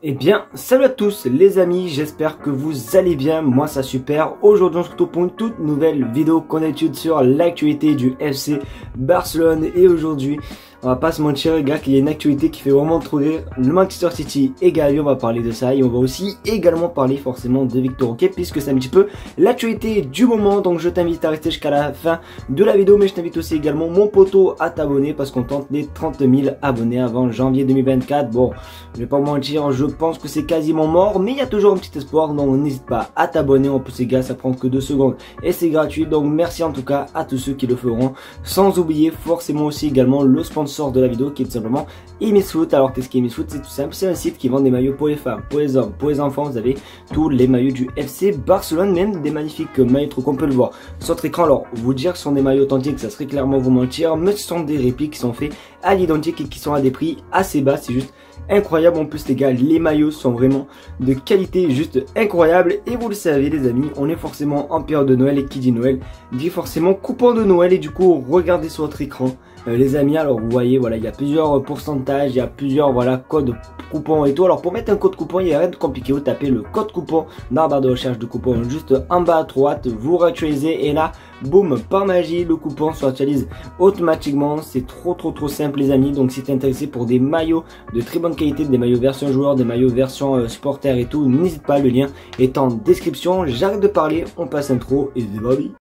Eh bien, salut à tous les amis, j'espère que vous allez bien, moi ça super. Aujourd'hui on se retrouve pour une toute nouvelle vidéo qu'on étude sur l'actualité du FC Barcelone. Et aujourd'hui, on va pas se mentir les gars, qu'il y a une actualité qui fait vraiment trop rire. Le Manchester City et Gavi, on va parler de ça. Et on va aussi également parler forcément de Victor Roque, puisque c'est un petit peu l'actualité du moment. Donc je t'invite à rester jusqu'à la fin de la vidéo. Mais je t'invite aussi également mon poteau à t'abonner, parce qu'on tente les 30 000 abonnés avant janvier 2024. Bon, je vais pas vous mentir, je pense que c'est quasiment mort, mais il y a toujours un petit espoir. Donc n'hésite pas à t'abonner. En plus les gars, ça prend que 2 secondes et c'est gratuit. Donc merci en tout cas à tous ceux qui le feront. Sans oublier forcément aussi également le sponsor de la vidéo qui est tout simplement Imisfoot. Alors qu'est-ce qu'Imisfoot? C'est tout simple, c'est un site qui vend des maillots pour les femmes, pour les hommes, pour les enfants. Vous avez tous les maillots du FC Barcelone, même des magnifiques maillots qu'on peut le voir sur votre écran. Alors vous dire que ce sont des maillots authentiques, ça serait clairement vous mentir, mais ce sont des répliques qui sont faits à l'identique et qui sont à des prix assez bas. C'est juste incroyable. En plus les gars, les maillots sont vraiment de qualité juste incroyable. Et vous le savez les amis, on est forcément en période de Noël, et qui dit Noël dit forcément coupon de Noël. Et du coup regardez sur votre écran les amis, alors vous voyez, voilà, il y a plusieurs pourcentages, il y a plusieurs, voilà, codes coupons et tout. Alors pour mettre un code coupon, il n'y a rien de compliqué, vous tapez le code coupon dans la barre de recherche de coupons juste en bas à droite, vous réactualisez et là, boum, par magie, le coupon s'actualise automatiquement. C'est trop simple les amis. Donc si tu es intéressé pour des maillots de très bonne qualité, des maillots version joueur, des maillots version supporter et tout, n'hésite pas, le lien est en description. J'arrête de parler, on passe intro et c'est parti.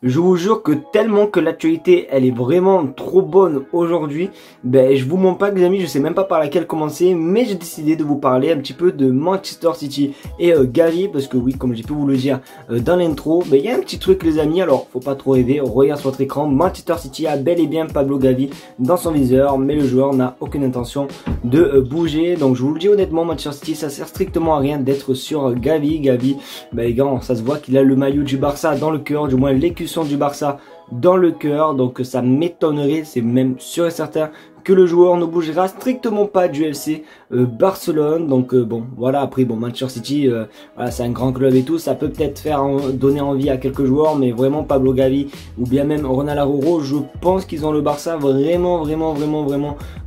Je vous jure que tellement que l'actualité elle est vraiment trop bonne aujourd'hui, ben je vous mens pas les amis, je sais même pas par laquelle commencer, mais j'ai décidé de vous parler un petit peu de Manchester City et Gavi, parce que oui, comme j'ai pu vous le dire dans l'intro, ben il y a un petit truc les amis. Alors faut pas trop rêver, regarde sur votre écran, Manchester City a bel et bien Pablo Gavi dans son viseur, mais le joueur n'a aucune intention de bouger. Donc je vous le dis honnêtement, Manchester City ça sert strictement à rien d'être sur Gavi. Gavi, ben les gars, ça se voit qu'il a le maillot du Barça dans le cœur, du moins l'écusson du Barça dans le cœur, donc ça m'étonnerait, c'est même sûr et certain que le joueur ne bougera strictement pas du FC Barcelone. Donc bon voilà, après bon, Manchester City voilà, c'est un grand club et tout, ça peut peut-être faire donner envie à quelques joueurs, mais vraiment Pablo Gavi ou bien même Ronald Araujo, je pense qu'ils ont le Barça vraiment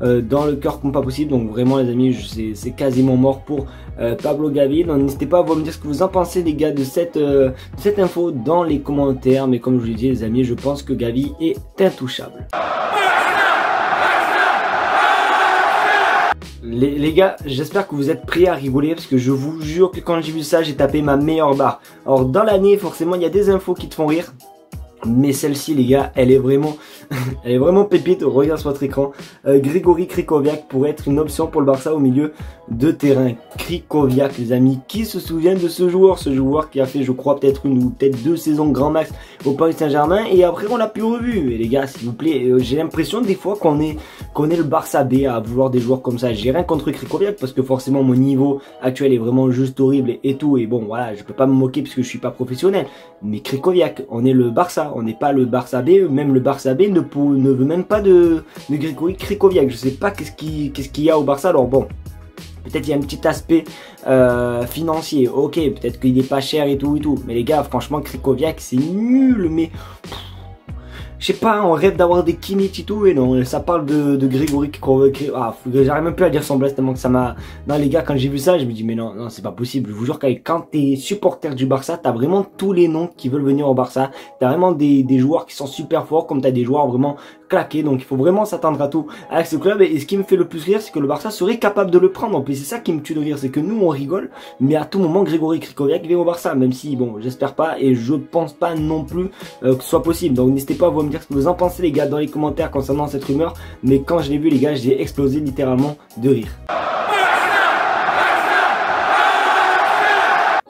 dans le cœur comme pas possible. Donc vraiment les amis, c'est quasiment mort pour Pablo Gavi. Donc n'hésitez pas à vous me dire ce que vous en pensez les gars de cette info dans les commentaires, mais comme je vous l'ai dit les amis, je pense que Gavi est intouchable. Les gars, j'espère que vous êtes prêts à rigoler, parce que je vous jure que quand j'ai vu ça, j'ai tapé ma meilleure barre. Alors dans l'année, forcément, il y a des infos qui te font rire, mais celle-ci les gars, elle est vraiment elle est vraiment pépite. Regarde sur votre écran, Grégory Krychowiak pourrait être une option pour le Barça au milieu de terrain. Krychowiak les amis, qui se souvient de ce joueur qui a fait je crois peut-être une ou peut-être 2 saisons grand max au Paris Saint-Germain, et après on l'a plus revu. Et les gars s'il vous plaît, j'ai l'impression des fois qu'on est le Barça B à vouloir des joueurs comme ça. J'ai rien contre Krychowiak, parce que forcément mon niveau actuel est vraiment juste horrible et tout, et bon voilà, je peux pas me moquer parce que je suis pas professionnel, mais Krychowiak, on est le Barça, on n'est pas le Barça B. Même le Barça B ne veut même pas de Grégory Krychowiak. Je sais pas qu'est-ce qu'il y a au Barça. Alors bon, peut-être il y a un petit aspect financier, ok, peut-être qu'il est pas cher et tout, mais les gars franchement Krychowiak c'est nul, mais je sais pas, on rêve d'avoir des Kimmich et tout, et non, ça parle de Grégory Krychowiak. Ah, j'arrive même plus à dire son blast tellement que ça m'a... Non les gars, quand j'ai vu ça, je me dis mais non, c'est pas possible. Je vous jure que quand t'es supporter du Barça, t'as vraiment tous les noms qui veulent venir au Barça. T'as vraiment des joueurs qui sont super forts, comme t'as des joueurs vraiment claqués. Donc il faut vraiment s'attendre à tout avec ce club. Et ce qui me fait le plus rire, c'est que le Barça serait capable de le prendre. Et c'est ça qui me tue de rire, c'est que nous on rigole, mais à tout moment Grégory Krychowiak vient au Barça. Même si bon, j'espère pas, et je pense pas non plus que ce soit possible. Donc n'hésitez pas à vous me dire ce que vous en pensez les gars dans les commentaires concernant cette rumeur. Mais quand je l'ai vu les gars, j'ai explosé littéralement de rire.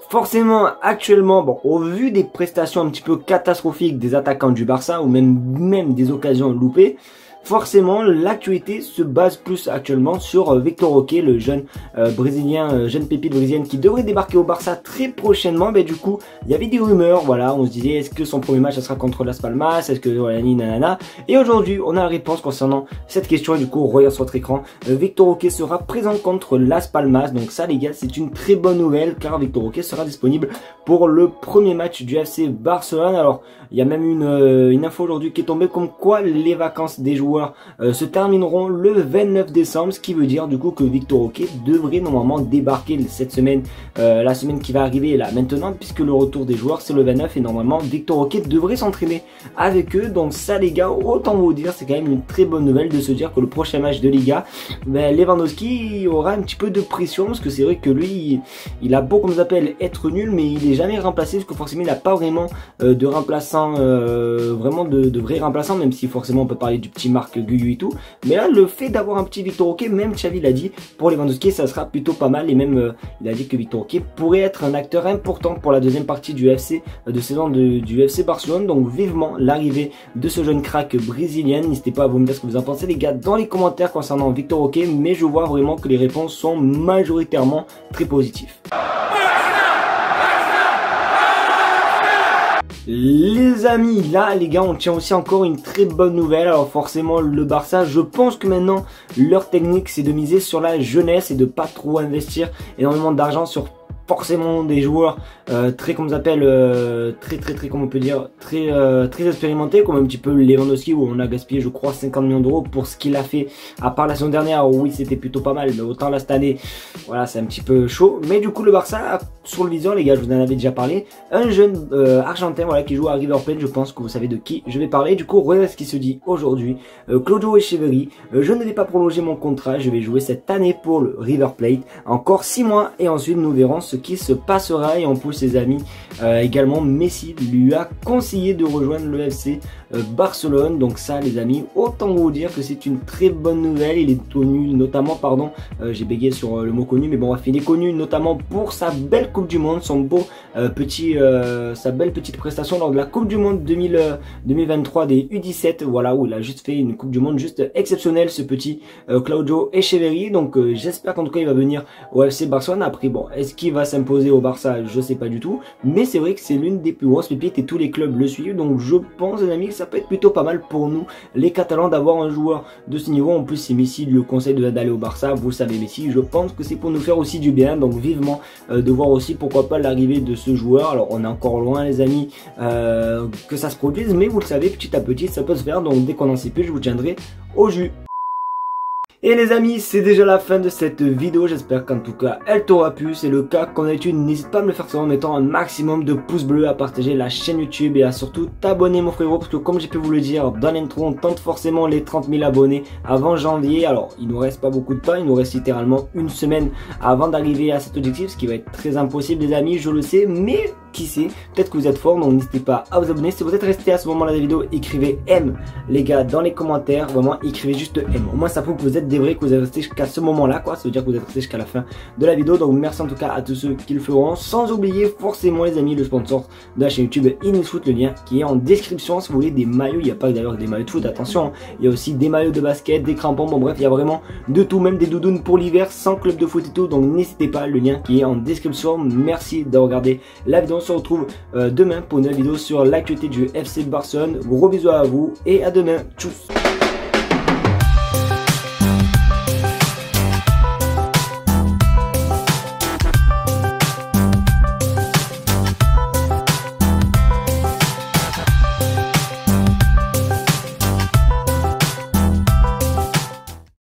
Forcément, actuellement, bon, au vu des prestations un petit peu catastrophiques des attaquants du Barça, ou même des occasions loupées, forcément l'actualité se base plus actuellement sur Victor Roque, le jeune brésilien, jeune pépite brésilienne qui devrait débarquer au Barça très prochainement. Mais du coup il y avait des rumeurs, voilà, on se disait est-ce que son premier match ça sera contre Las Palmas, est-ce que voilà, nanana. Et aujourd'hui on a la réponse concernant cette question et du coup on regarde sur votre écran. Victor Roque sera présent contre Las Palmas, donc ça les gars c'est une très bonne nouvelle car Victor Roque sera disponible pour le premier match du FC Barcelone. Alors il y a même une info aujourd'hui qui est tombée comme quoi les vacances des joueurs se termineront le 29 décembre, ce qui veut dire du coup que Victor Roque devrait normalement débarquer cette semaine, la semaine qui va arriver là maintenant, puisque le retour des joueurs c'est le 29 et normalement Victor Roque devrait s'entraîner avec eux. Donc ça les gars, autant vous dire c'est quand même une très bonne nouvelle de se dire que le prochain match de Liga, ben, Lewandowski aura un petit peu de pression parce que c'est vrai que lui il a beau comme ça s'appelle être nul, mais il est jamais remplacé parce que forcément il n'a pas vraiment de remplaçant, vraiment de vrais remplaçants, même si forcément on peut parler du petit Marc Guiu et tout. Mais là le fait d'avoir un petit Victor Roque, même Xavi l'a dit, pour Lewandowski ça sera plutôt pas mal. Et même il a dit que Victor Roque pourrait être un acteur important pour la deuxième partie du FC de saison du FC Barcelone. Donc vivement l'arrivée de ce jeune crack brésilien. N'hésitez pas à vous me dire ce que vous en pensez les gars dans les commentaires concernant Victor Roque, mais je vois vraiment que les réponses sont majoritairement très positives. Les amis, là les gars on tient aussi encore une très bonne nouvelle. Alors forcément le Barça, je pense que maintenant leur technique c'est de miser sur la jeunesse et de pas trop investir énormément d'argent sur forcément des joueurs très comme on s'appelle très comment on peut dire très expérimentés, comme un petit peu Lewandowski où on a gaspillé je crois 50 millions d'euros pour ce qu'il a fait à part la saison dernière. Oui c'était plutôt pas mal, mais autant là cette année voilà c'est un petit peu chaud. Mais du coup le Barça a sur le viseur les gars, je vous en avais déjà parlé, un jeune argentin voilà qui joue à River Plate, je pense que vous savez de qui je vais parler. Du coup regardez ce qui se dit aujourd'hui. Claudio Echeverri, je ne vais pas prolonger mon contrat, je vais jouer cette année pour le River Plate encore 6 mois et ensuite nous verrons ce qui se passera. Et en plus ses amis également Messi lui a conseillé de rejoindre le FC Barcelone. Donc ça les amis, autant vous dire que c'est une très bonne nouvelle. Il est connu notamment, pardon j'ai bégayé sur le mot connu, mais bon bref, il est connu notamment pour sa belle Coupe du Monde, son beau sa belle petite prestation lors de la Coupe du Monde 2023 des U17, voilà, où il a juste fait une Coupe du Monde juste exceptionnelle ce petit Claudio Echeverri. Donc j'espère qu'en tout cas il va venir au FC Barcelone. Après bon, est-ce qu'il va s'imposer au Barça, je sais pas du tout, mais c'est vrai que c'est l'une des plus grosses pépites et tous les clubs le suivent. Donc je pense les amis que ça peut être plutôt pas mal pour nous les Catalans d'avoir un joueur de ce niveau. En plus si Messi lui conseille d'aller au Barça, vous savez Messi, je pense que c'est pour nous faire aussi du bien. Donc vivement de voir aussi pourquoi pas l'arrivée de ce joueur. Alors on est encore loin les amis que ça se produise, mais vous le savez petit à petit ça peut se faire. Donc dès qu'on en sait plus je vous tiendrai au jus. Et les amis, c'est déjà la fin de cette vidéo, j'espère qu'en tout cas elle t'aura plu. C'est le cas qu'en as-tu, n'hésite pas à me le faire savoir en mettant un maximum de pouces bleus, à partager la chaîne YouTube et à surtout t'abonner mon frérot, parce que comme j'ai pu vous le dire dans l'intro, on tente forcément les 30 000 abonnés avant janvier. Alors il nous reste pas beaucoup de temps, il nous reste littéralement une semaine avant d'arriver à cet objectif, ce qui va être très impossible les amis, je le sais, mais qui sait, peut-être que vous êtes forts, donc n'hésitez pas à vous abonner. Si vous êtes resté à ce moment là de la vidéo, écrivez M les gars dans les commentaires, vraiment écrivez juste M, au moins ça prouve que vous êtes des vrais, que vous êtes resté jusqu'à ce moment là quoi, ça veut dire que vous êtes resté jusqu'à la fin de la vidéo. Donc merci en tout cas à tous ceux qui le feront, sans oublier forcément les amis le sponsor de la chaîne YouTube InXFoot, le lien qui est en description si vous voulez des maillots. Il n'y a pas d'ailleurs des maillots de foot, attention, il y a aussi des maillots de basket, des crampons, bon bref il y a vraiment de tout, même des doudounes pour l'hiver sans club de foot et tout. Donc n'hésitez pas, le lien qui est en description. Merci d'avoir regardé la vidéo, on se retrouve demain pour une nouvelle vidéo sur l'actualité du FC Barcelone. Gros bisous à vous et à demain, tchuss.